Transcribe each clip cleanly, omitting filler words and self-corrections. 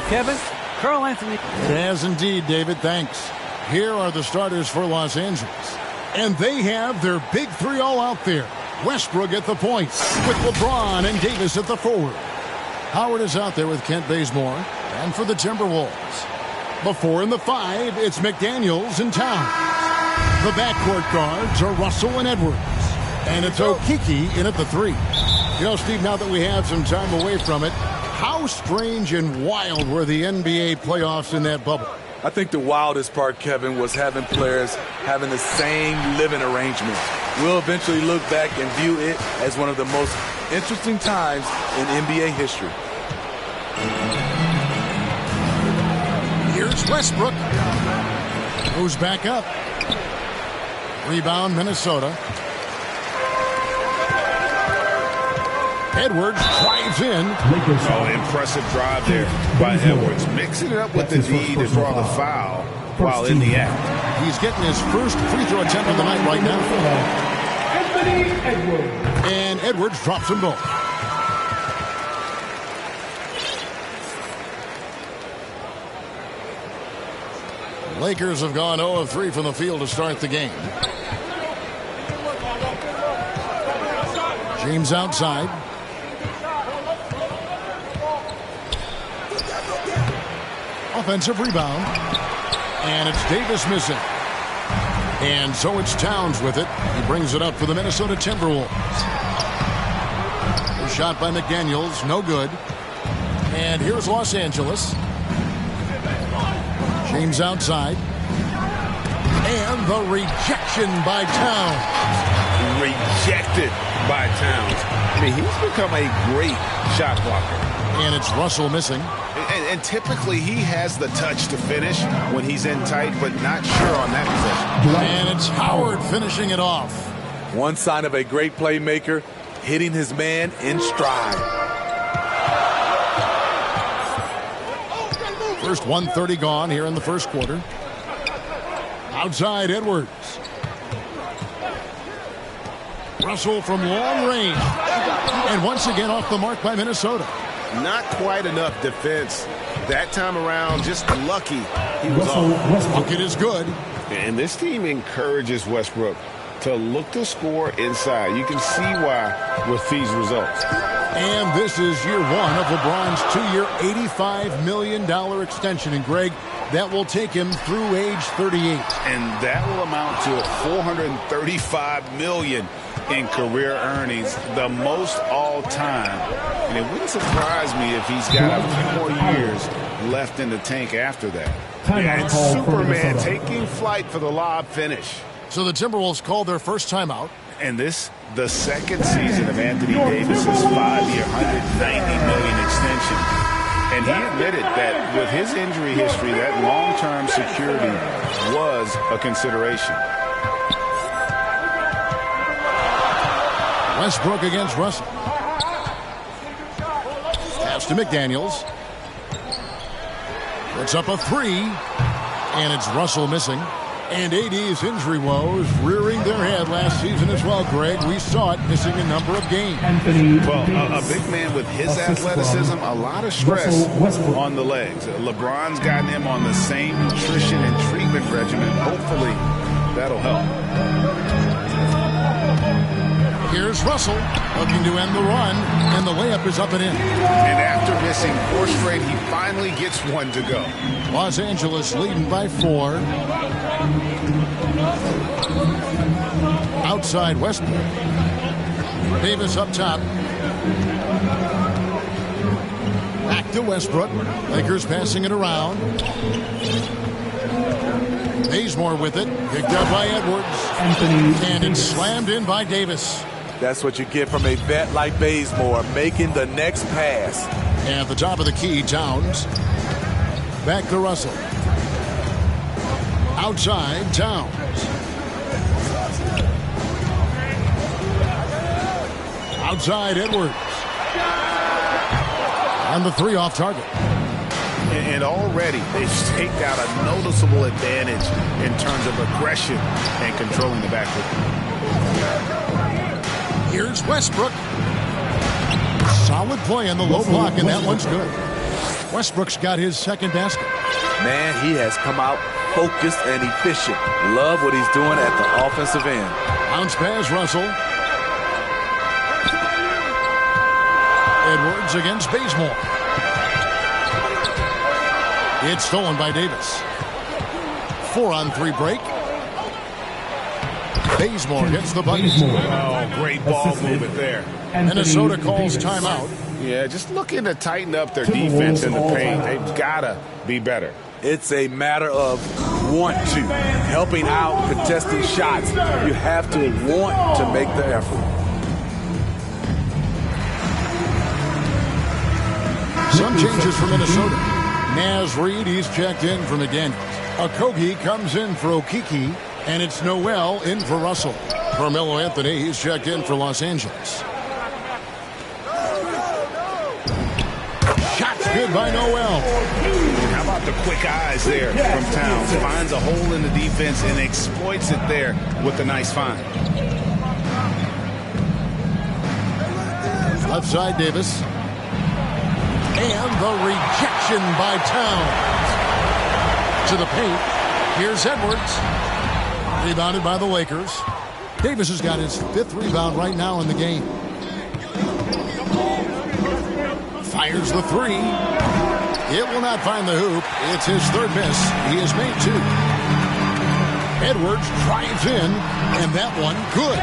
Kevin. Carl Anthony. It has indeed, David. Thanks. Here are the starters for Los Angeles. And they have their big three all out there. Westbrook at the point with LeBron and Davis at the forward. Howard is out there with Kent Bazemore. And for the Timberwolves, the 4 and the 5, it's McDaniels and Towns. The backcourt guards are Russell and Edwards. And it's Okeke in at the 3. You know, Steve, now that we have some time away from it, how strange and wild were the NBA playoffs in that bubble? I think the wildest part, Kevin, was having players having the same living arrangement. We'll eventually look back and view it as one of the most interesting times in NBA history. Here's Westbrook. Moves back up. Rebound, Minnesota. Edwards drives in. Oh, impressive drive there by Edwards. Mixing it up with the D to draw the foul while in the act. He's getting his first free throw attempt of the night right now. And Edwards drops them both. Lakers have gone 0 of 3 from the field to start the game. James outside. Offensive rebound. And it's Davis missing. And so it's Towns with it. He brings it up for the Minnesota Timberwolves. A shot by McDaniels, no good. And here's Los Angeles. James outside. And the rejection by Towns. Rejected by Towns. I mean, he's become a great shot blocker. And it's Russell missing. And typically he has the touch to finish when he's in tight, but not sure on that possession. And it's Howard finishing it off. One sign of a great playmaker, hitting his man in stride. First 1:30 gone here in the first quarter. Outside Edwards. Russell from long range. And once again off the mark by Minnesota. Not quite enough defense that time around. Just lucky he was off. Bucket is good. And this team encourages Westbrook to look to score inside. You can see why with these results. And this is year one of LeBron's 2-year, $85 million extension. And Greg, that will take him through age 38. And that will amount to $435 million in career earnings, the most all time. And it wouldn't surprise me if he's got a few more years left in the tank after that. Yeah, it's Superman taking flight for the lob finish. So the Timberwolves called their first timeout. And this, the second season of Anthony Davis's 5-year, $190 million extension. And he admitted that with his injury history, that long-term security was a consideration. Westbrook against Russell. Pass to McDaniels. Puts up a 3. And it's Russell missing. And AD's injury woes rearing their head last season as well, Greg. We saw it missing a number of games. Well, a big man with his athleticism, a lot of stress on the legs. LeBron's gotten him on the same nutrition and treatment regimen. Hopefully, that'll help. Here's Russell looking to end the run, and the layup is up and in. And after missing 4 straight, he finally gets one to go. Los Angeles leading by 4. Outside Westbrook. Davis up top. Back to Westbrook. Lakers passing it around. Bazemore with it. Picked up by Edwards. And it's slammed in by Davis. That's what you get from a vet like Bazemore, making the next pass. And at the top of the key, Towns. Back to Russell. Outside, Towns. Outside, Edwards. And the 3 off target. And already they've staked out a noticeable advantage in terms of aggression and controlling the backcourt. Here's Westbrook. Solid play in the low block, and that one's good. Westbrook's got his second basket. Man, he has come out focused and efficient. Love what he's doing at the offensive end. Bounce pass, Russell. Edwards against Bazemore. It's stolen by Davis. 4-on-3 break. Bazemore gets the bucket. Oh, great ball movement there. Minnesota calls timeout. Yeah, just looking to tighten up their defense in the paint. They've got to be better. It's a matter of want to. Helping out, contesting shots. You have to want to make the effort. Some changes for Minnesota. Naz Reid, he's checked in for McDaniels. Okogie comes in for Okiki, and it's Noel in for Russell. Carmelo Anthony, he's checked in for Los Angeles. Shots good by Noel. How about the quick eyes there from Towns? Finds a hole in the defense and exploits it there with a nice find. Left side, Davis. And the rejection by Towns. To the paint. Here's Edwards. Rebounded by the Lakers. Davis has got his 5th rebound right now in the game. Fires the 3. It will not find the hoop. It's his 3rd miss. He has made 2. Edwards drives in, and that one good.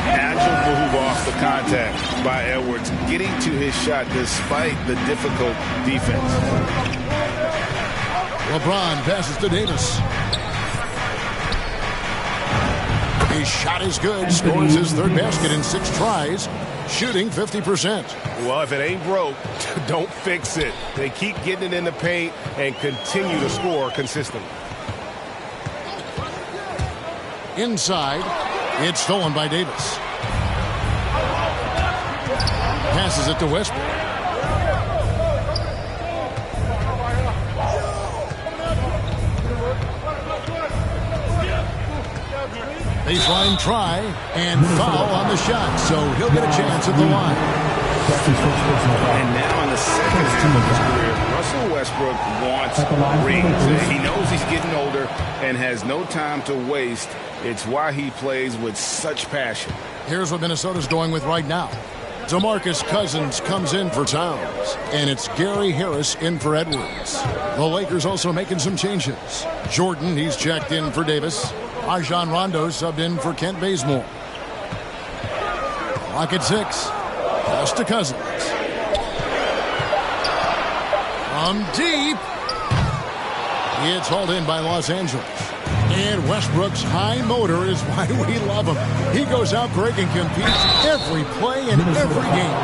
Agile move off the contact by Edwards, getting to his shot despite the difficult defense. LeBron passes to Davis. His shot is good. Scores his 3rd basket in 6 tries. Shooting 50%. Well, if it ain't broke, don't fix it. They keep getting it in the paint and continue to score consistently. Inside, it's stolen by Davis. Passes it to Westbrook. Baseline try and foul on the shot, so he'll get a chance at the line. And now in the second half of his career, Russell Westbrook wants rings. He knows he's getting older and has no time to waste. It's why he plays with such passion. Here's what Minnesota's going with right now. DeMarcus Cousins comes in for Towns, and it's Gary Harris in for Edwards. The Lakers also making some changes. Jordan, he's checked in for Davis. Rajon Rondo subbed in for Kent Bazemore. Clock at 6. Pass to Cousins. From deep. It's hauled in by Los Angeles. And Westbrook's high motor is why we love him. He goes out, Greg, and competes every play in every game.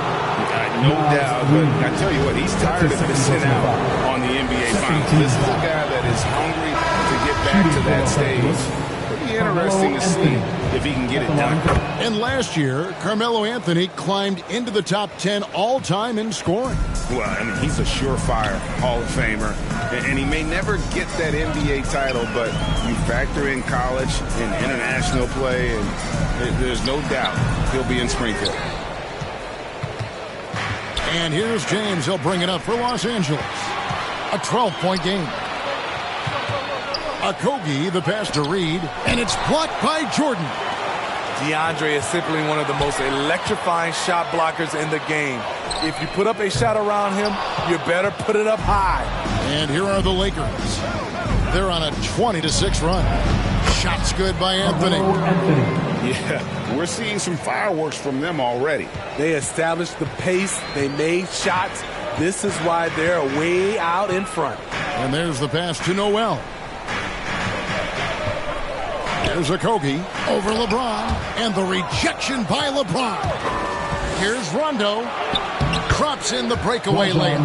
No doubt, but I tell you what, he's tired of missing out on the NBA Finals. This is a guy that is hungry to get back to that stage. Pretty interesting to see if he can get it done. And last year, Carmelo Anthony climbed into the top 10 all-time in scoring. Well, I mean, he's a surefire Hall of Famer, and he may never get that NBA title, but you factor in college and international play, and there's no doubt he'll be in Springfield. And here's James. He'll bring it up for Los Angeles. A 12-point game. Okogie, the pass to Reid, and it's blocked by Jordan. DeAndre is simply one of the most electrifying shot blockers in the game. If you put up a shot around him, you better put it up high. And here are the Lakers. They're on a 20-6 run. Shots good by Anthony. Yeah, we're seeing some fireworks from them already. They established the pace. They made shots. This is why they're way out in front. And there's the pass to Noel. There's Okogie over LeBron, and the rejection by LeBron. Here's Rondo. Drops in the breakaway layup.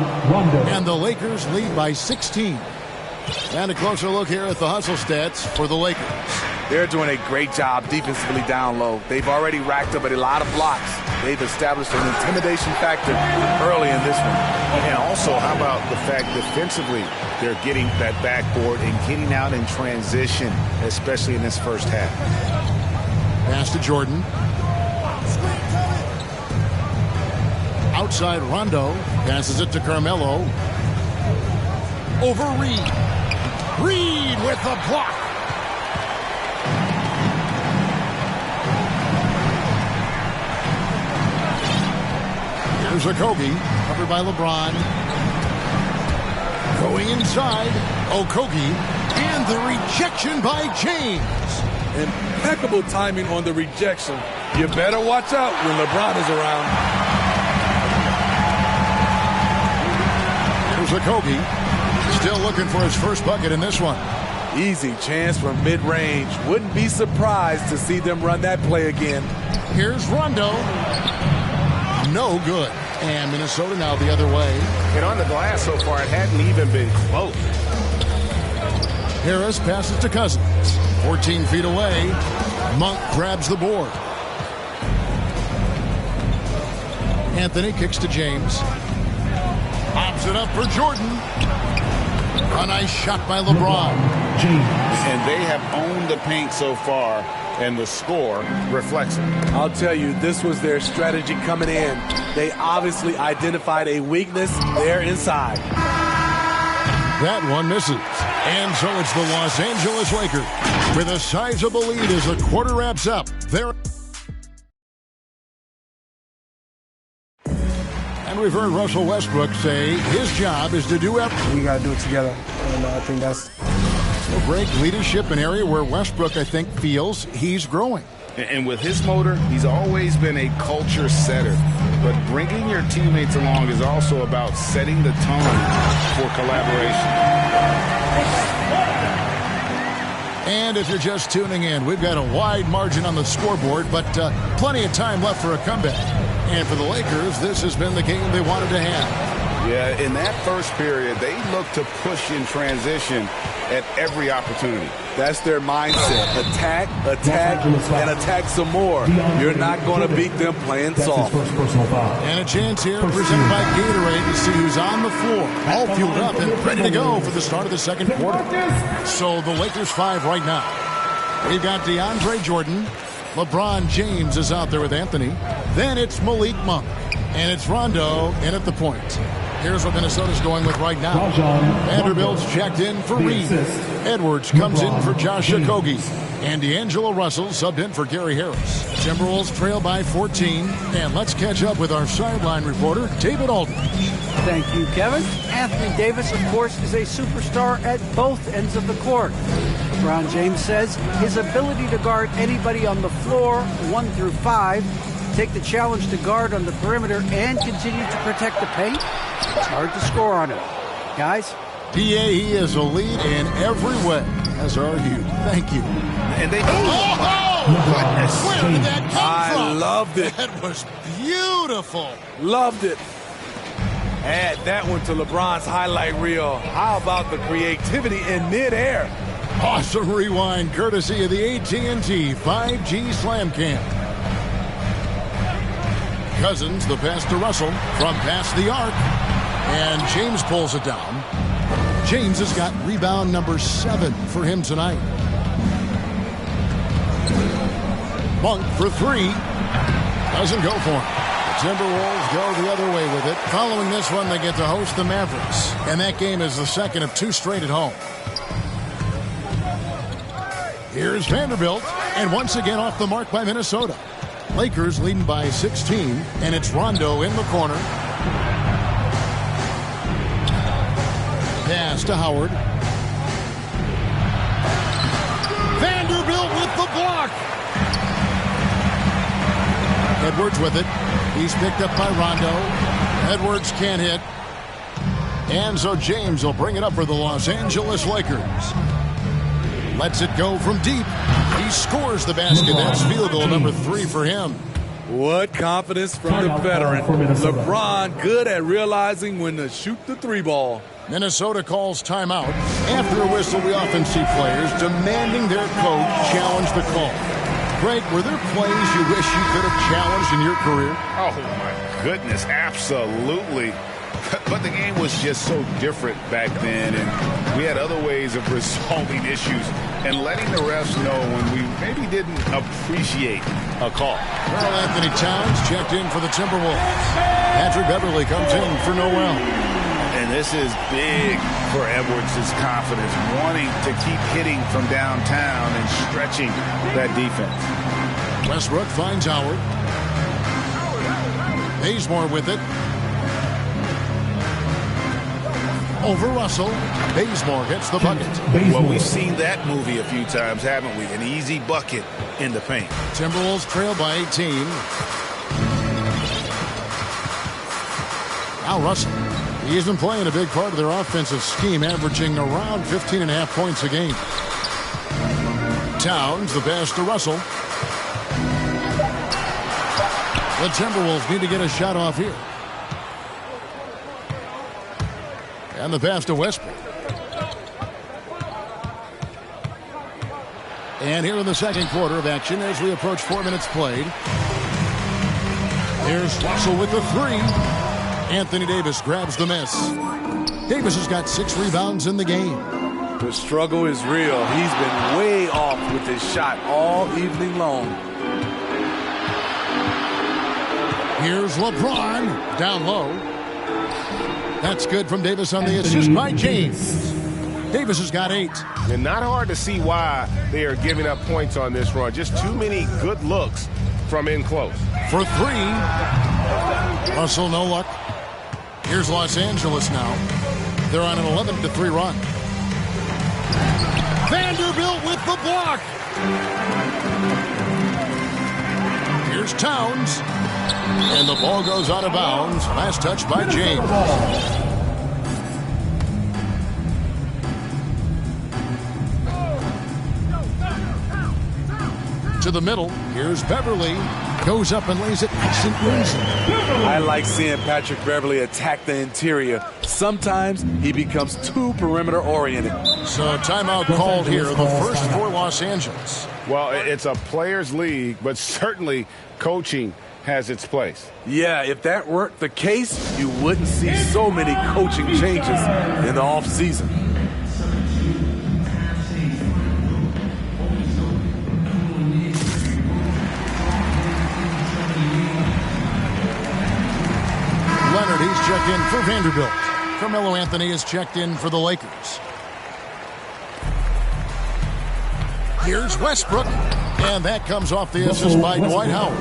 And the Lakers lead by 16. And a closer look here at the hustle stats for the Lakers. They're doing a great job defensively down low. They've already racked up a lot of blocks. They've established an intimidation factor early in this one. And also, how about the fact defensively, they're getting that backboard and getting out in transition, especially in this first half. Pass to Jordan. Outside Rondo. Passes it to Carmelo. over Reed. Reed with the block. Here's Okogie, covered by LeBron. Going inside, Okogie, and the rejection by James. Impeccable timing on the rejection. You better watch out when LeBron is around. Here's Okogie, still looking for his first bucket in this one. Easy chance from mid-range. Wouldn't be surprised to see them run that play again. Here's Rondo. No good. And Minnesota now the other way. And on the glass so far, it hadn't even been close. Harris passes to Cousins. 14 feet away. Monk grabs the board. Anthony kicks to James. Pops it up for Jordan. A nice shot by LeBron. And they have owned the paint so far, and the score reflects it. I'll tell you, this was their strategy coming in. They obviously identified a weakness there inside. That one misses. And so it's the Los Angeles Lakers with a sizable lead as the quarter wraps up. And we've heard Russell Westbrook say his job is to do everything. We got to do it together. And I think that's... So great leadership, an area where Westbrook, I think, feels he's growing. And with his motor, he's always been a culture setter. But bringing your teammates along is also about setting the tone for collaboration. And if you're just tuning in, we've got a wide margin on the scoreboard, but plenty of time left for a comeback. And for the Lakers, this has been the game they wanted to have. Yeah, in that first period, they looked to push in transition at every opportunity. That's their mindset. Attack, attack, and attack some more. You're not going to beat them playing soft. And a chance here presented by Gatorade to see who's on the floor. All fueled up and ready to go for the start of the second quarter. So the Lakers 5 right now. We've got DeAndre Jordan. LeBron James is out there with Anthony. Then it's Malik Monk. And it's Rondo in at the point. Here's what Minnesota's going with right now. Vanderbilt's checked in for Reed. Edwards comes in for Josh Okogie. And D'Angelo Russell subbed in for Gary Harris. Timberwolves trail by 14. And let's catch up with our sideline reporter, David Aldridge. Thank you, Kevin. Anthony Davis, of course, is a superstar at both ends of the court. LeBron James says his ability to guard anybody on the floor, 1 through 5, take the challenge to guard on the perimeter and continue to protect the paint, it's hard to score on him. Guys? PAE is a lead in every way, as are you. Thank you. And they... Goodness. Where did that come from? I loved it. That was beautiful. Loved it. Add that one to LeBron's highlight reel. How about the creativity in midair? Awesome rewind courtesy of the AT&T 5G Slam Cam. Cousins, the pass to Russell from past the arc. And James pulls it down. James has got rebound number 7 for him tonight. Monk for 3. Doesn't go for him. The Timberwolves go the other way with it. Following this one, they get to host the Mavericks. And that game is the second of 2 straight at home. Here's Vanderbilt. And once again off the mark by Minnesota. Lakers leading by 16, and it's Rondo in the corner. Pass to Howard. Vanderbilt with the block. Edwards with it. He's picked up by Rondo. Edwards can't hit. And so James will bring it up for the Los Angeles Lakers. Lets it go from deep. He scores the basket. That's field goal number 3 for him. What confidence from the veteran. LeBron good at realizing when to shoot the 3 ball. Minnesota calls timeout. After a whistle, we often see players demanding their coach challenge the call. Greg, were there plays you wish you could have challenged in your career? Oh, my goodness, absolutely. But the game was just so different back then, and we had other ways of resolving issues and letting the refs know when we maybe didn't appreciate a call. Karl Anthony Towns checked in for the Timberwolves. Patrick Beverly comes in for Noel. And And this is big for Edwards' confidence, wanting to keep hitting from downtown and stretching that defense. Westbrook finds Howard. Bazemore with it. Over Russell. Bazemore gets the bucket. Well, we've seen that movie a few times, haven't we? An easy bucket in the paint. Timberwolves trail by 18. Now Russell. He's been playing a big part of their offensive scheme, averaging around 15.5 points a game. Towns, the pass to Russell. The Timberwolves need to get a shot off here. And the pass to Westbrook. And here in the second quarter of action as we approach 4 minutes played. Here's Russell with the three. Anthony Davis grabs the miss. Davis has got 6 rebounds in the game. The struggle is real. He's been way off with his shot all evening long. Here's LeBron down low. That's good from Davis on the assist by James. Davis has got 8. And not hard to see why they are giving up points on this run. Just too many good looks from in close. For 3. Russell, no luck. Here's Los Angeles now. They're on an 11-3 run. Vanderbilt with the block. Here's Towns. And the ball goes out of bounds. Last touch by James. To the middle. Here's Beverly. Goes up and lays it nice and easy. I like seeing Patrick Beverly attack the interior. Sometimes he becomes too perimeter oriented. So timeout called here, the first for Los Angeles. Well, it's a players' league, but certainly coaching has its place. Yeah, if that weren't the case, you wouldn't see so many coaching changes in the offseason. Leonard, he's checked in for Vanderbilt. Carmelo Anthony is checked in for the Lakers. Here's Westbrook, and that comes off the assist by Dwight Howard.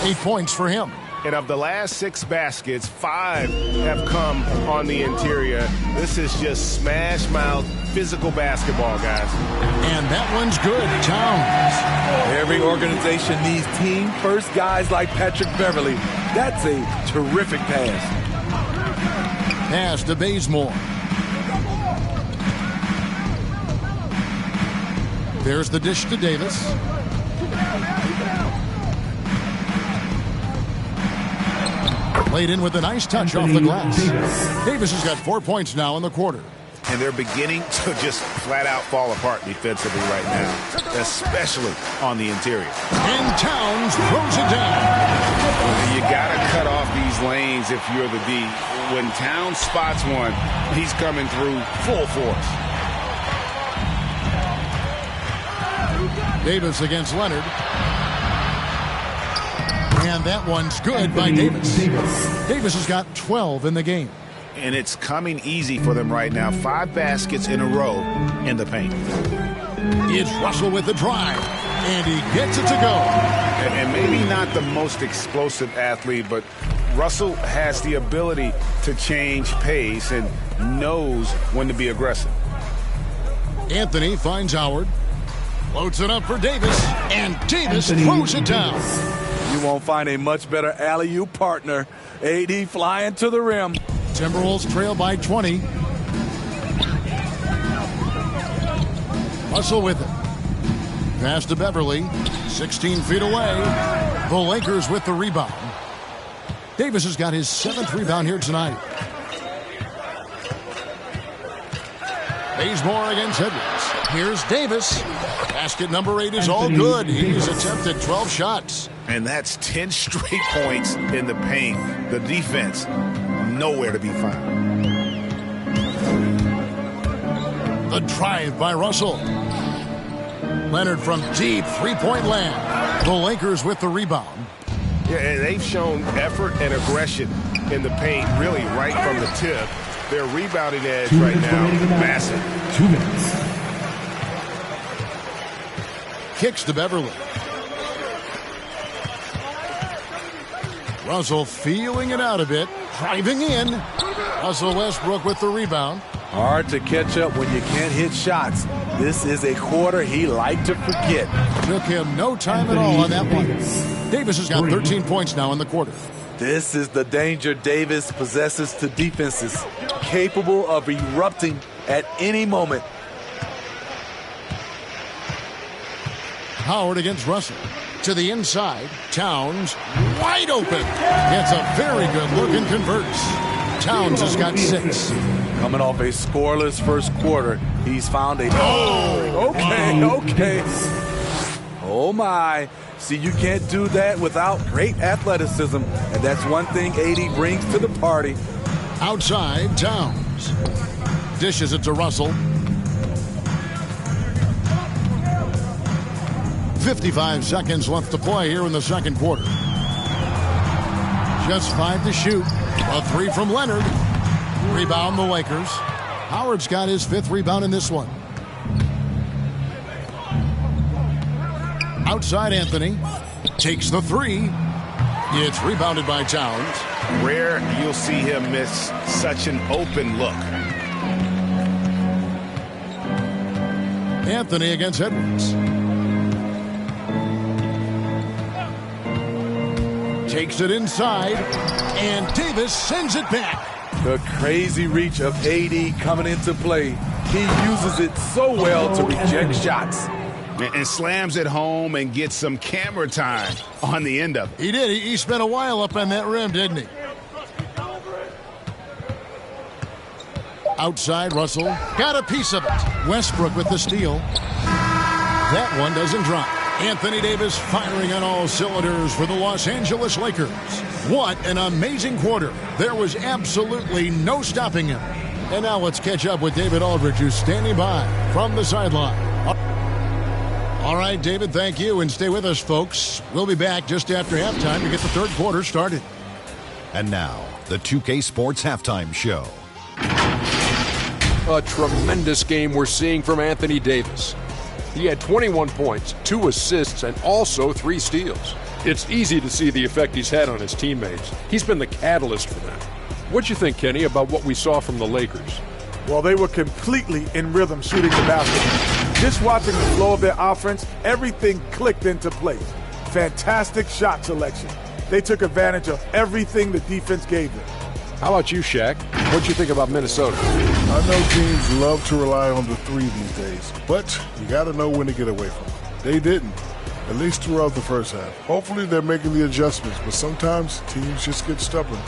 8 points for him. And of the last 6 baskets, 5 have come on the interior. This is just smash mouth physical basketball, guys. And that one's good. Towns. Every organization needs team-first guys like Patrick Beverly. That's a terrific pass. Pass to Bazemore. There's the dish to Davis. Laid in with a nice touch off the glass. Davis has got 4 points now in the quarter. And they're beginning to just flat out fall apart defensively right now, especially on the interior. And Towns throws it down. You got to cut off these lanes if you're the D. When Towns spots one, he's coming through full force. Davis against Leonard. And that one's good by Davis. Davis has got 12 in the game. And it's coming easy for them right now. 5 baskets in a row in the paint. It's Russell with the drive. And he gets it to go. And maybe not the most explosive athlete, but Russell has the ability to change pace and knows when to be aggressive. Anthony finds Howard. Loads it up for Davis. And Davis throws it down. You won't find a much better alley-oop partner. AD flying to the rim. Timberwolves trail by 20. Russell with it. Pass to Beverly. 16 feet away. The Lakers with the rebound. Davis has got his 7th rebound here tonight. Bazemore against Edwards. Here's Davis. Basket number 8 is all good. He's attempted 12 shots. And that's 10 straight points in the paint. The defense, nowhere to be found. The drive by Russell. Leonard from deep three-point land. The Lakers with the rebound. Yeah, and they've shown effort and aggression in the paint, really right from the tip. Their rebounding edge right now, massive. 2 minutes. Kicks to Beverly. Russell feeling it out a bit. Driving in. Russell Westbrook with the rebound. Hard to catch up when you can't hit shots. This is a quarter he liked to forget. Took him no time at all on that one. Davis has got 13 points now in the quarter. This is the danger Davis possesses to defenses, capable of erupting at any moment. Howard against Russell. To the inside. Towns wide open. Gets a very good look and converts. Towns has got 6. Coming off a scoreless first quarter, he's found a... Okay. Oh, my. See, you can't do that without great athleticism, and that's one thing AD brings to the party. Outside, Towns. Dishes it to Russell. 55 seconds left to play here in the second quarter. Just 5 to shoot. A 3 from Leonard. Rebound the Lakers. Howard's got his 5th rebound in this one. Outside Anthony. Takes the 3. It's rebounded by Towns. Rare you'll see him miss such an open look. Anthony against Edwards. Takes it inside, and Davis sends it back. The crazy reach of AD coming into play. He uses it so well to reject shots. And slams it home and gets some camera time on the end of it. He did. He spent a while up on that rim, didn't he? Outside, Russell got a piece of it. Westbrook with the steal. That one doesn't drop. Anthony Davis firing on all cylinders for the Los Angeles Lakers. What an amazing quarter. There was absolutely no stopping him. And now let's catch up with David Aldridge, who's standing by from the sideline. All right, David, thank you, and stay with us, folks. We'll be back just after halftime to get the third quarter started. And now, the 2K Sports Halftime Show. A tremendous game we're seeing from Anthony Davis. He had 21 points, 2 assists, and also 3 steals. It's easy to see the effect he's had on his teammates. He's been the catalyst for them. What'd you think, Kenny, about what we saw from the Lakers? Well, they were completely in rhythm shooting the basket. Just watching the flow of their offense, everything clicked into place. Fantastic shot selection. They took advantage of everything the defense gave them. How about you, Shaq? What'd you think about Minnesota? I know teams love to rely on the 3 these days, but you got to know when to get away from it. They didn't, at least throughout the first half. Hopefully they're making the adjustments, but sometimes teams just get stubborn.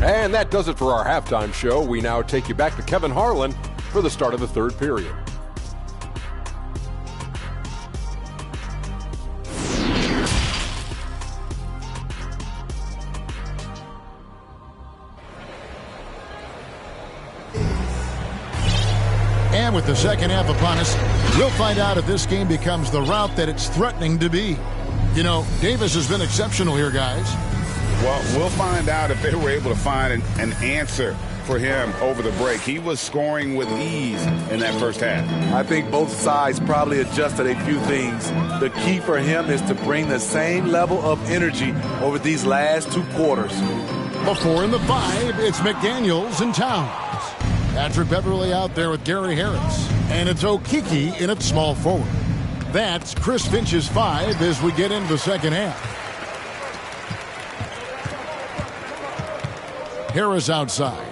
And that does it for our halftime show. We now take you back to Kevin Harlan for the start of the third period. And with the second half upon us, we'll find out if this game becomes the route that it's threatening to be. You know, Davis has been exceptional here, guys. Well, we'll find out if they were able to find an answer for him over the break. He was scoring with ease in that first half. I think both sides probably adjusted a few things. The key for him is to bring the same level of energy over these last 2 quarters. The 4 and the 5, it's McDaniels and Towns. Patrick Beverly out there with Gary Harris. And it's Okeke in at small forward. That's Chris Finch's 5 as we get into the second half. Harris outside.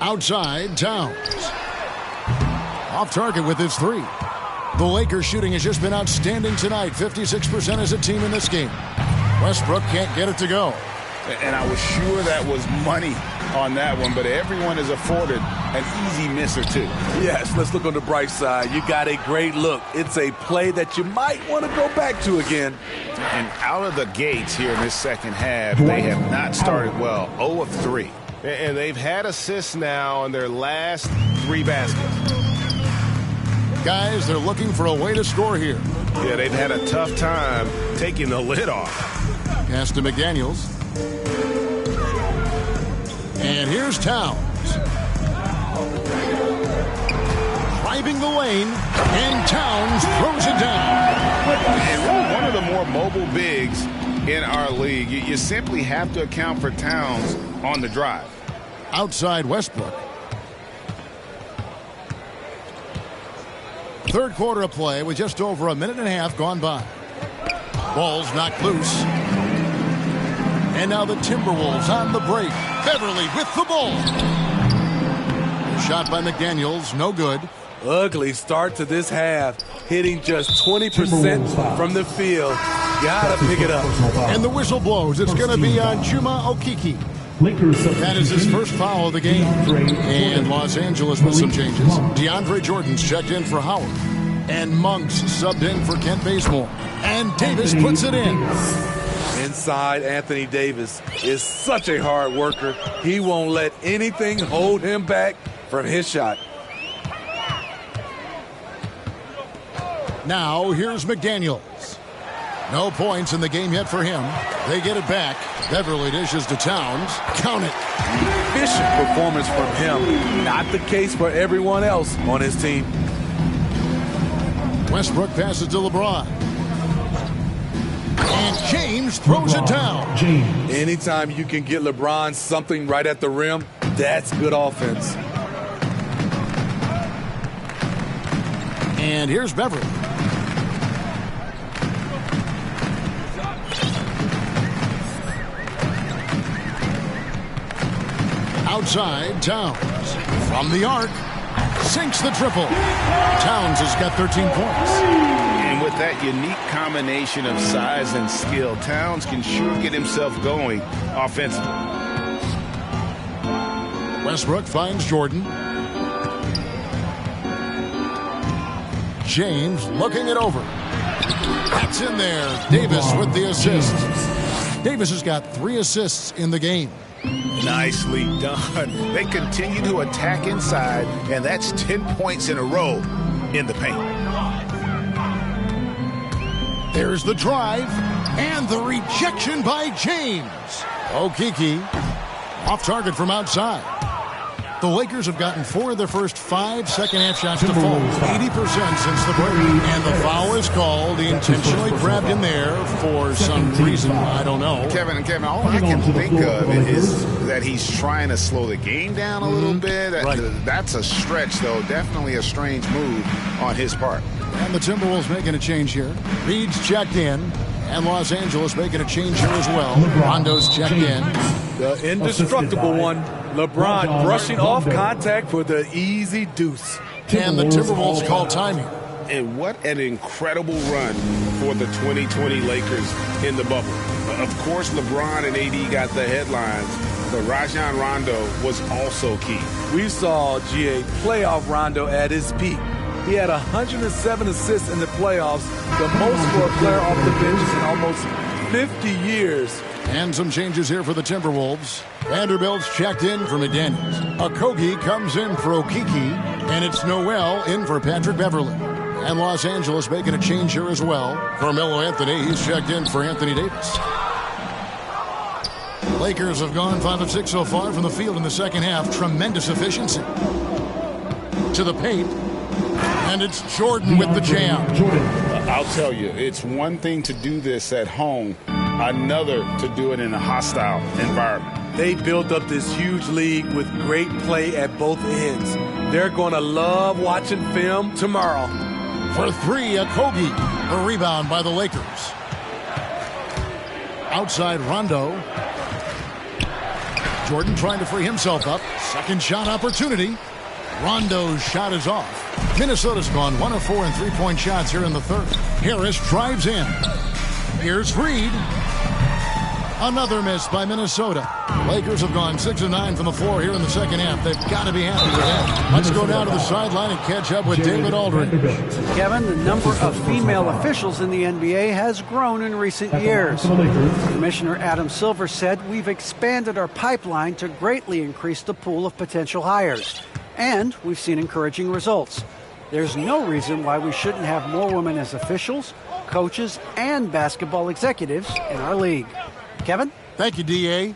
Outside, Towns. Off target with his 3. The Lakers shooting has just been outstanding tonight. 56% as a team in this game. Westbrook can't get it to go. And I was sure that was money on that one, but everyone is afforded an easy miss or 2. Yes, let's look on the bright side. You got a great look. It's a play that you might want to go back to again. And out of the gates here in this second half, they have not started well. 0 of 3. And they've had assists now on their last 3 baskets. Guys, they're looking for a way to score here. Yeah, they've had a tough time taking the lid off. Pass to McDaniels. And here's Towns. Driving the lane, and Towns throws it down. And really one of the more mobile bigs in our league. You simply have to account for Towns on the drive. Outside Westbrook. Third quarter of play with just over a minute and a half gone by. Ball's knocked loose. And now the Timberwolves on the break. Beverly with the ball. Shot by McDaniels, no good. Ugly start to this half. Hitting just 20% from the field. Gotta pick it up. And the whistle blows. It's going to be on Chuma Okeke. That is his first foul of the game. And Los Angeles with some changes. DeAndre Jordan's checked in for Howard. And Monks subbed in for Kent Bazemore. And Davis puts it in. Inside, Anthony Davis is such a hard worker. He won't let anything hold him back from his shot. Now here's McDaniels. No points in the game yet for him. They get it back. Beverly dishes to Towns. Count it. Efficient performance from him. Not the case for everyone else on his team. Westbrook passes to LeBron. And James throws it down. Anytime you can get LeBron something right at the rim, that's good offense. And here's Beverly. Outside, Towns. From the arc. Sinks the triple. Towns has got 13 points. And with that unique combination of size and skill, Towns can sure get himself going offensively. Westbrook finds Jordan. James looking it over. That's in there. Davis with the assist. Davis has got 3 assists in the game. Nicely done. They continue to attack inside, and that's 10 points in a row in the paint. There's the drive and the rejection by James. Okeke off target from outside. The Lakers have gotten 4 of their first 5 second-half shots to fall, 80% since the break. And the foul is called. He intentionally grabbed in there for some reason. I don't know. Kevin, all I can think of is that he's trying to slow the game down a little bit. Right. That's a stretch, though. Definitely a strange move on his part. And the Timberwolves making a change here. Reed's checked in. And Los Angeles making a change here as well. Rondo's checked in. The indestructible one. LeBron brushing off contact for the easy deuce. And the Timberwolves call time here. And what an incredible run for the 2020 Lakers in the bubble. Of course, LeBron and AD got the headlines, but Rajon Rondo was also key. We saw GA playoff Rondo at his peak. He had 107 assists in the playoffs, the most for a player off the bench in almost 50 years. And some changes here for the Timberwolves. Vanderbilt's checked in for McDaniels. Okeke comes in for Okeke, and it's Noel in for Patrick Beverly. And Los Angeles making a change here as well. Carmelo Anthony, he's checked in for Anthony Davis. Lakers have gone 5 of 6 so far from the field in the second half. Tremendous efficiency. To the paint. And it's Jordan with the jam. I'll tell you, it's one thing to do this at home, another to do it in a hostile environment. They built up this huge league with great play at both ends. They're going to love watching film tomorrow. For 3, Okeke. A rebound by the Lakers. Outside Rondo. Jordan trying to free himself up. Second shot opportunity. Rondo's shot is off. Minnesota's gone 1 of 4 in 3-point shots here in the third. Harris drives in. Here's Reed. Another miss by Minnesota. Lakers have gone 6 of 9 from the floor here in the second half. They've got to be happy with that. Let's go down to the sideline and catch up with David Aldridge. Kevin, the number of female officials in the NBA has grown in recent years. Commissioner Adam Silver said, "We've expanded our pipeline to greatly increase the pool of potential hires. And we've seen encouraging results. There's no reason why we shouldn't have more women as officials, coaches, and basketball executives in our league." Kevin? Thank you, D.A.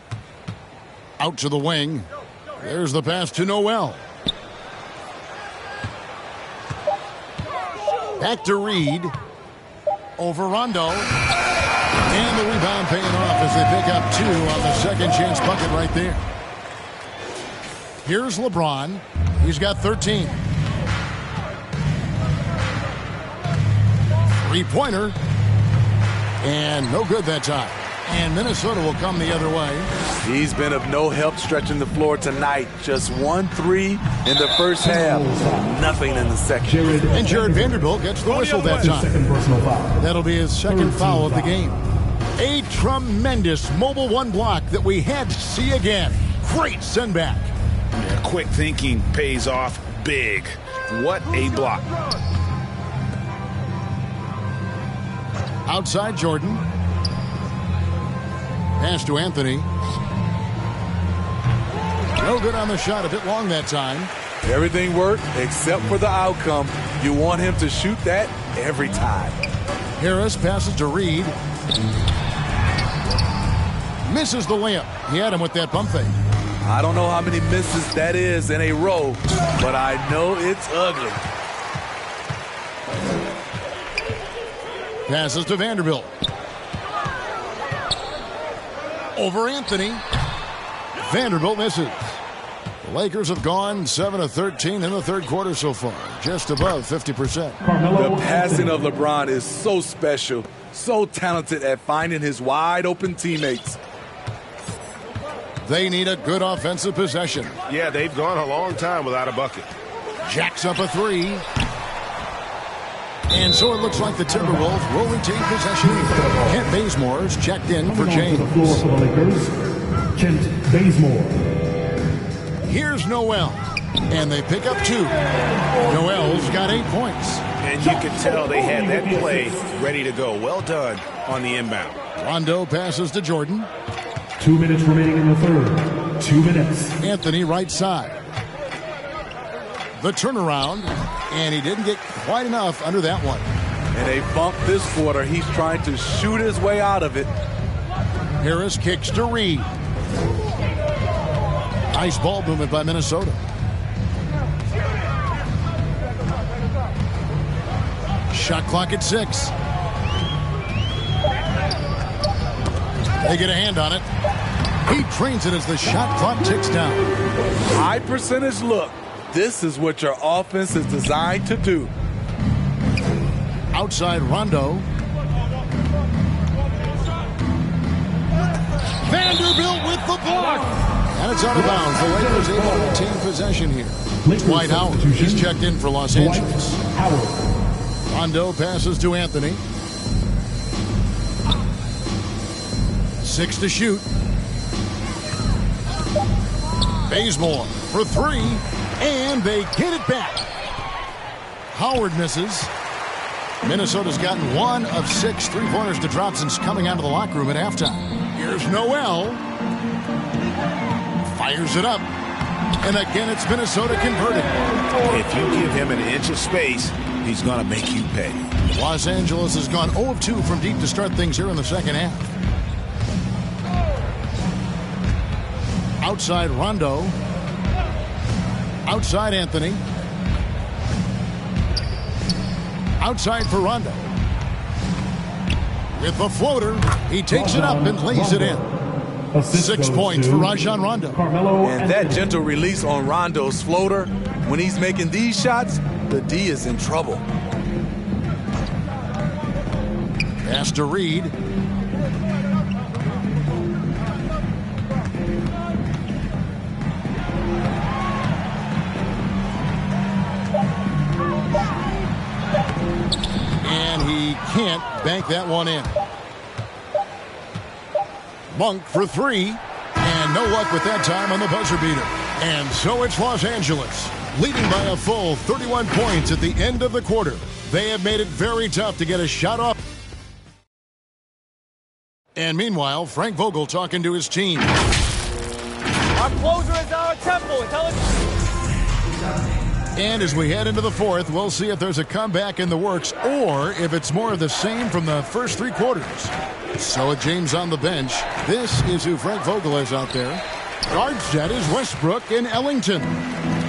Out to the wing. There's the pass to Noel. Back to Reed. Over Rondo. And the rebound paying off as they pick up 2 on the second chance bucket right there. Here's LeBron. He's got 13. Three-pointer. And no good that time. And Minnesota will come the other way. He's been of no help stretching the floor tonight. Just 1 3 in the first half. Nothing in the second. And Jared Vanderbilt gets the whistle that time. That'll be his second foul of the game. A tremendous mobile 1 block that we had to see again. Great send back. Yeah, quick thinking pays off big. What a block. Outside Jordan. Pass to Anthony. No good on the shot. A bit long that time. Everything worked except for the outcome. You want him to shoot that every time. Harris passes to Reed. Misses the layup. He had him with that bump fake. I don't know how many misses that is in a row, but I know it's ugly. Passes to Vanderbilt. Over Anthony. Vanderbilt misses. The Lakers have gone 7 of 13 in the third quarter so far, just above 50%. The passing of LeBron is so special, so talented at finding his wide open teammates. They need a good offensive possession. Yeah, they've gone a long time without a bucket. Jacks up a 3. And so it looks like the Timberwolves will retain possession. Kent Bazemore's checked in for James. Kent Bazemore. Here's Noel. And they pick up 2. Noel's got 8 points. And you can tell they had that play ready to go. Well done on the inbound. Rondo passes to Jordan. 2 minutes remaining in the third. 2 minutes. Anthony right side. The turnaround, and he didn't get quite enough under that one. And they bump this quarter. He's trying to shoot his way out of it. Harris kicks to Reed. Nice ball movement by Minnesota. Shot clock at 6. They get a hand on it. He trains it as the shot clock ticks down. High percentage look. This is what your offense is designed to do. Outside Rondo. Vanderbilt with the block. And it's out of bounds. The Lakers able to retain possession here. Dwight Howard. He's checked in for Los Angeles. Rondo passes to Anthony. 6 to shoot. Bazemore for 3. And they get it back. Howard misses. Minnesota's gotten 1 of 6 3-pointers to drop since coming out of the locker room at halftime. Here's Noel. Fires it up. And again, it's Minnesota converting. If you give him an inch of space, he's going to make you pay. Los Angeles has gone 0 of 2 from deep to start things here in the second half. Outside Rondo. Outside Anthony. Outside for Rondo. With the floater, he takes it up and lays it in. 6 points for Rajon Rondo. And that gentle release on Rondo's floater, when he's making these shots, the D is in trouble. Pass to Reed. And he can't bank that one in. Monk for 3. And no luck with that time on the buzzer beater. And so it's Los Angeles, leading by a full 31 points at the end of the quarter. They have made it very tough to get a shot off. And meanwhile, Frank Vogel talking to his team. Our closer is our temple. And as we head into the fourth, we'll see if there's a comeback in the works or if it's more of the same from the first 3 quarters. So with James on the bench, this is who Frank Vogel is out there. Guard set is Westbrook and Ellington.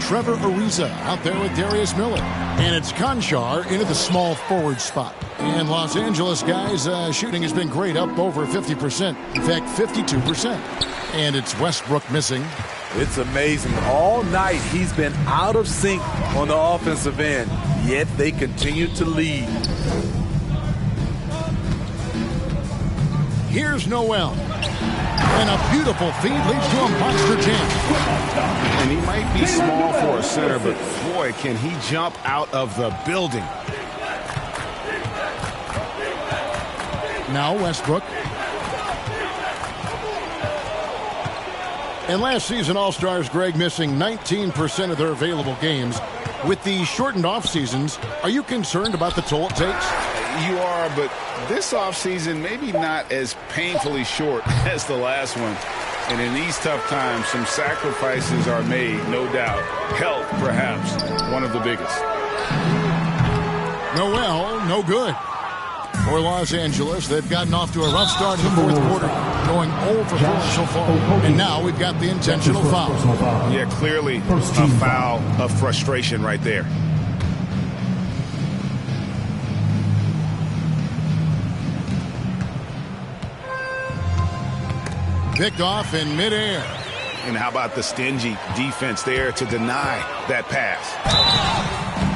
Trevor Ariza out there with Darius Miller. And it's Conchar into the small forward spot. And Los Angeles guys, shooting has been great, up over 50%. In fact, 52%. And it's Westbrook missing. It's amazing. All night he's been out of sync on the offensive end, yet they continue to lead. Here's Noel. And a beautiful feed leads to a monster jam. And he might be small for a center, but boy, can he jump out of the building. Now Westbrook. And last season, All-Stars, Greg, missing 19% of their available games. With the shortened off seasons, are you concerned about the toll it takes? You are, but this offseason maybe not as painfully short as the last one. And in these tough times, some sacrifices are made, no doubt. Health, perhaps, one of the biggest. Noel, no good. For Los Angeles, they've gotten off to a rough start in the fourth quarter, going 0 for 4 so far. And now we've got the intentional foul. Yeah, clearly a foul of frustration right there. Picked off in midair. And how about the stingy defense there to deny that pass?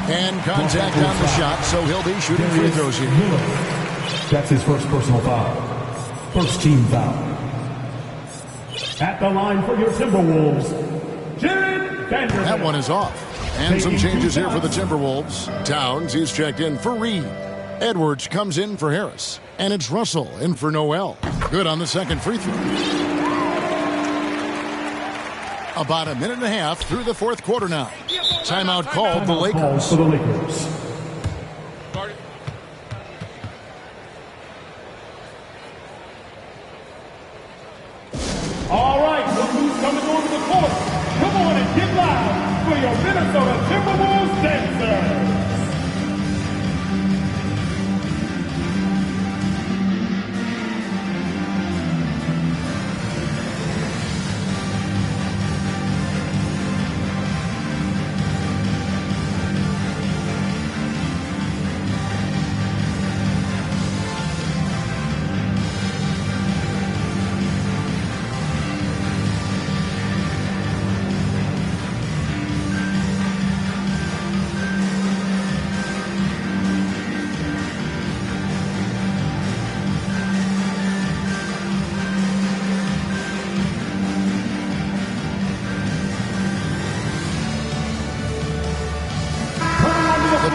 And contact on the shot, so he'll be shooting free throws here. That's his first personal foul. First team foul. At the line for your Timberwolves, Jared Vanderbilt. That one is off. And some changes here for the Timberwolves. Towns, he's checked in for Reed. Edwards comes in for Harris. And it's Russell in for Noel. Good on the second free throw. About a minute and a half through the fourth quarter now. Timeout called the Lakers. For the Lakers. All right, look who's coming onto the court. Come on and get loud for your Minnesota Timberwolves dancers.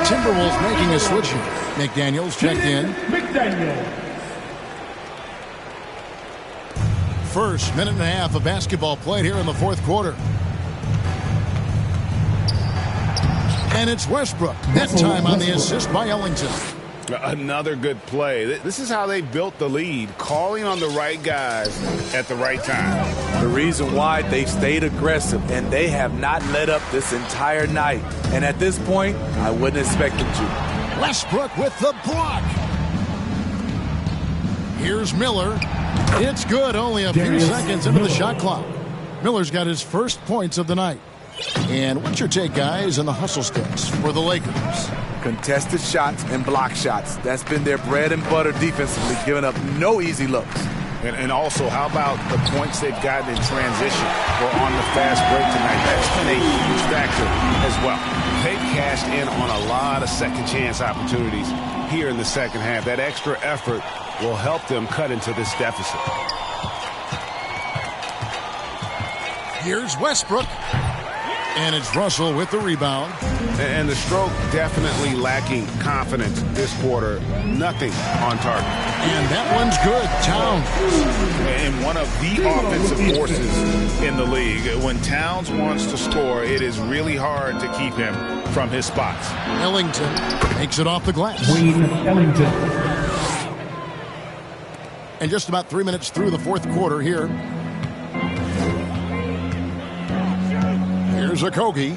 Timberwolves making a switch here. McDaniels checked in. First minute and a half of basketball played here in the fourth quarter. And it's Westbrook. That time on the assist by Ellington. Another good play. This is how they built the lead, calling on the right guys at the right time. The reason why they've stayed aggressive, and they have not let up this entire night. And at this point, I wouldn't expect them to. Westbrook with the block. Here's Miller. It's good, only a few seconds into the shot clock. Miller's got his first points of the night. And what's your take, guys, on the hustle stats for the Lakers? Contested shots and block shots. That's been their bread and butter defensively, giving up no easy looks. And also, how about the points they've gotten in transition or on the fast break tonight? That's been a huge factor as well. They've cashed in on a lot of second chance opportunities here in the second half. That extra effort will help them cut into this deficit. Here's Westbrook. And it's Russell with the rebound. And the stroke definitely lacking confidence this quarter. Nothing on target. And that one's good. Towns. And one of the offensive forces in the league. When Towns wants to score, it is really hard to keep him from his spots. Ellington makes it off the glass. Wayne Ellington. And just about 3 minutes through the fourth quarter here. Here's Okogie.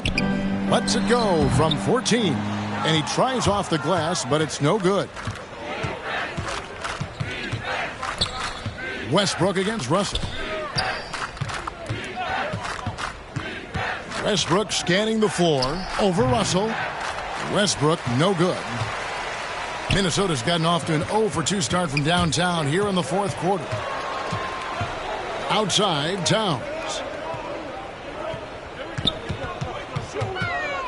Lets it go from 14. And he tries off the glass, but it's no good. Westbrook against Russell. Westbrook scanning the floor. Over Russell. Westbrook, no good. Minnesota's gotten off to an 0-for-2 start from downtown here in the fourth quarter. Outside, Towns.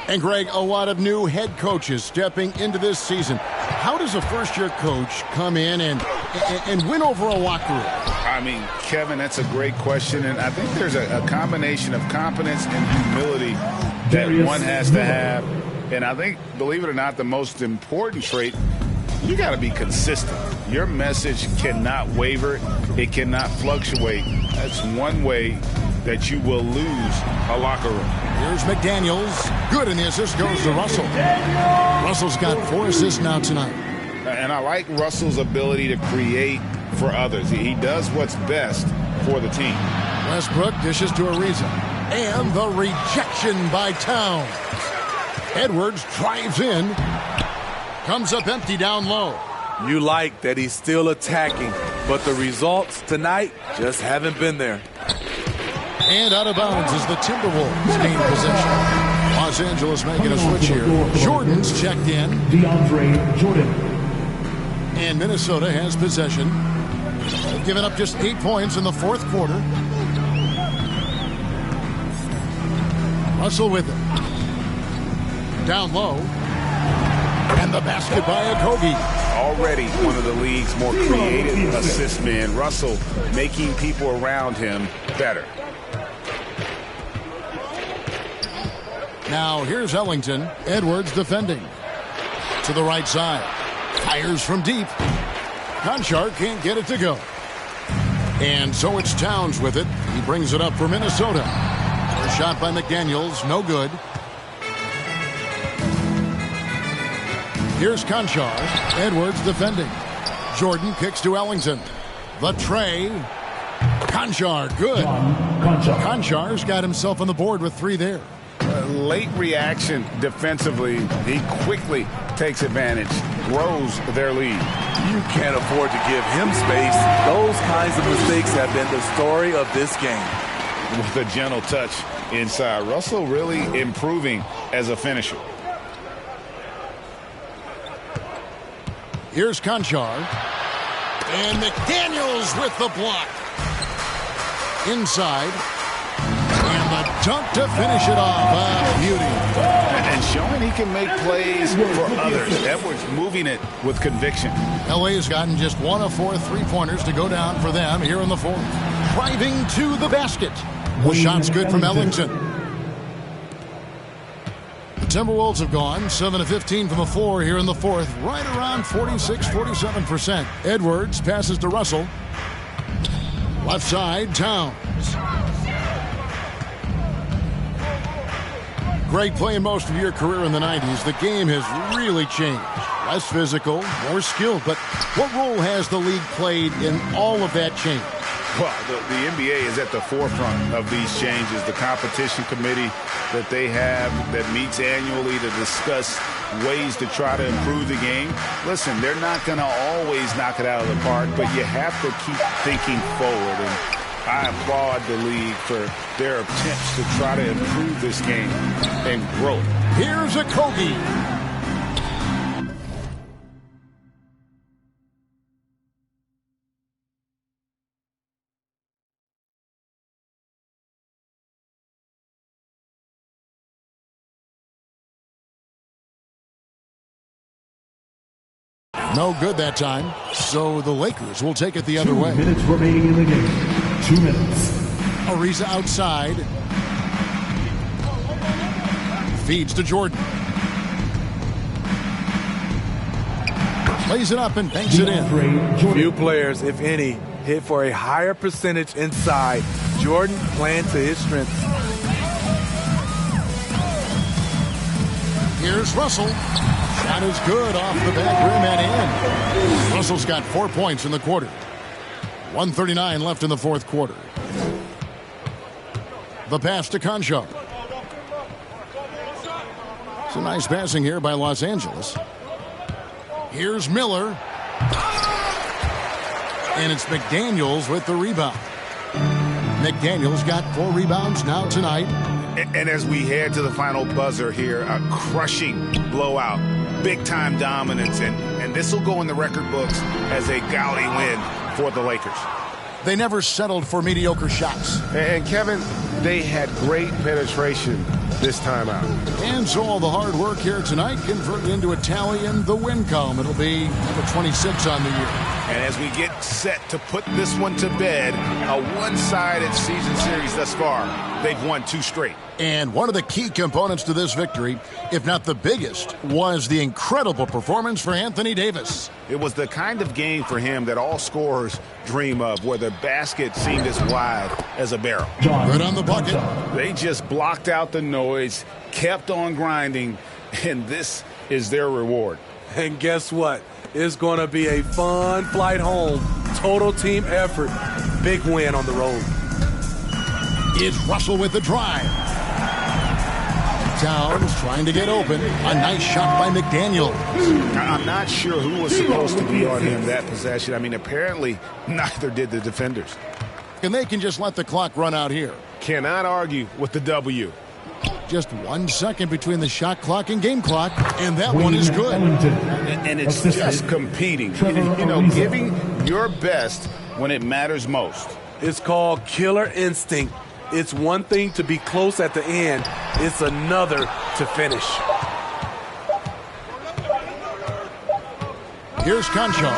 And Greg, a lot of new head coaches stepping into this season. How does a first-year coach come in and win over a locker room? I mean, Kevin, that's a great question. And I think there's a combination of confidence and humility that one has to have. And I think, believe it or not, the most important trait, you got to be consistent. Your message cannot waver. It cannot fluctuate. That's one way that you will lose a locker room. Here's McDaniels. Good, and the assist goes to Russell. Russell's got 4 assists now tonight. And I like Russell's ability to create for others. He does what's best for the team. Westbrook dishes to Ariza. And the rejection by Towns. Edwards drives in. Comes up empty down low. You like that he's still attacking, but the results tonight just haven't been there. And out of bounds as the Timberwolves gain possession. Los Angeles making a switch here. Jordan's checked in. DeAndre Jordan. And Minnesota has possession. They've given up just 8 points in the fourth quarter. Russell with it. Down low. And the basket by Okogie. Already one of the league's more creative assist men. Russell making people around him better. Now here's Ellington. Edwards defending. To the right side. Fires from deep. Conchar can't get it to go. And so it's Towns with it. He brings it up for Minnesota. A shot by McDaniels. No good. Here's Conchar. Edwards defending. Jordan kicks to Ellington. The tray. Conchar, good. Conchar's got himself on the board with 3 there. Late reaction defensively. He quickly takes advantage, grows their lead. You can't afford to give him space. Those kinds of mistakes have been the story of this game. With a gentle touch inside. Russell really improving as a finisher. Here's Conchar. And McDaniels with the block. Inside. And the dunk to finish it off. Beauty. And showing he can make plays for others. Edwards moving it with conviction. LA's gotten just 1 of 4 3-pointers to go down for them here in the fourth. Driving to the basket. The shot's good from Ellington. The Timberwolves have gone 7 of 15 from the floor here in the fourth. Right around 46-47%. Edwards passes to Russell. Left side, Towns. Greg, playing most of your career in the 90s, the game has really changed. Less physical, more skilled. But what role has the league played in all of that change? Well, the NBA is at the forefront of these changes. The competition committee that they have that meets annually to discuss ways to try to improve the game. Listen, they're not going to always knock it out of the park, but you have to keep thinking forward. And I applaud the league for their attempts to try to improve this game and grow it. Here's Okogie. No good that time. So the Lakers will take it the other way. 2 minutes remaining in the game. 2 minutes. Ariza outside. Feeds to Jordan. Lays it up and banks it in. Few players, if any, hit for a higher percentage inside. Jordan playing to his strengths. Here's Russell. Shot is good off the back rim and in. Russell's got 4 points in the quarter. 1:39 left in the fourth quarter. The pass to Conchar. Some nice passing here by Los Angeles. Here's Miller. And it's McDaniels with the rebound. McDaniels got 4 rebounds now tonight. And as we head to the final buzzer here, a crushing blowout, big-time dominance, and this will go in the record books as a gaudy win for the Lakers. They never settled for mediocre shots. And Kevin, they had great penetration this time out. And so all the hard work here tonight converted into a tally in the win column. It'll be number 26 on the year. And as we get set to put this one to bed, a one-sided season series thus far, they've won 2 straight. And one of the key components to this victory, if not the biggest, was the incredible performance for Anthony Davis. It was the kind of game for him that all scorers dream of, where the basket seemed as wide as a barrel. Right on the bucket. They just blocked out the noise, kept on grinding, and this is their reward. And guess what? It's going to be a fun flight home. Total team effort. Big win on the road. It's Russell with the drive. Towns trying to get open. A nice shot by McDaniel. I'm not sure who was supposed to be on him that possession. I mean, apparently neither did the defenders. And they can just let the clock run out here. Cannot argue with the W. Just 1 second between the shot clock and game clock, and that one is good. And it's just competing. You know, giving your best when it matters most. It's called killer instinct. It's one thing to be close at the end. It's another to finish. Here's Conchar,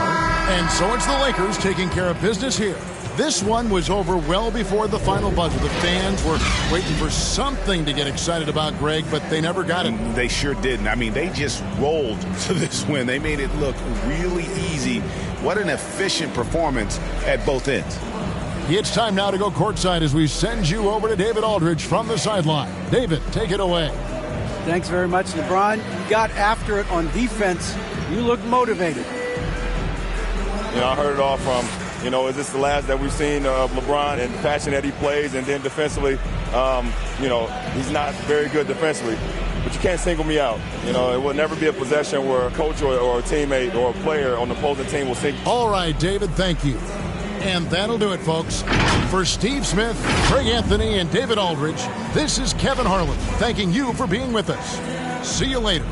and so it's the Lakers taking care of business here. This one was over well before the final buzzer. The fans were waiting for something to get excited about, Greg, but they never got it. They sure didn't. I mean, they just rolled to this win. They made it look really easy. What an efficient performance at both ends. It's time now to go courtside as we send you over to David Aldridge from the sideline. David, take it away. Thanks very much, LeBron. You got after it on defense. You look motivated. You know, I heard it all from, you know, is this the last that we've seen of LeBron and the passion that he plays? And then defensively, you know, he's not very good defensively. But you can't single me out. You know, it will never be a possession where a coach or a teammate or a player on the opposing team will sink. All right, David, thank you. And that'll do it, folks. For Steve Smith, Craig Anthony, and David Aldridge, this is Kevin Harlan thanking you for being with us. See you later.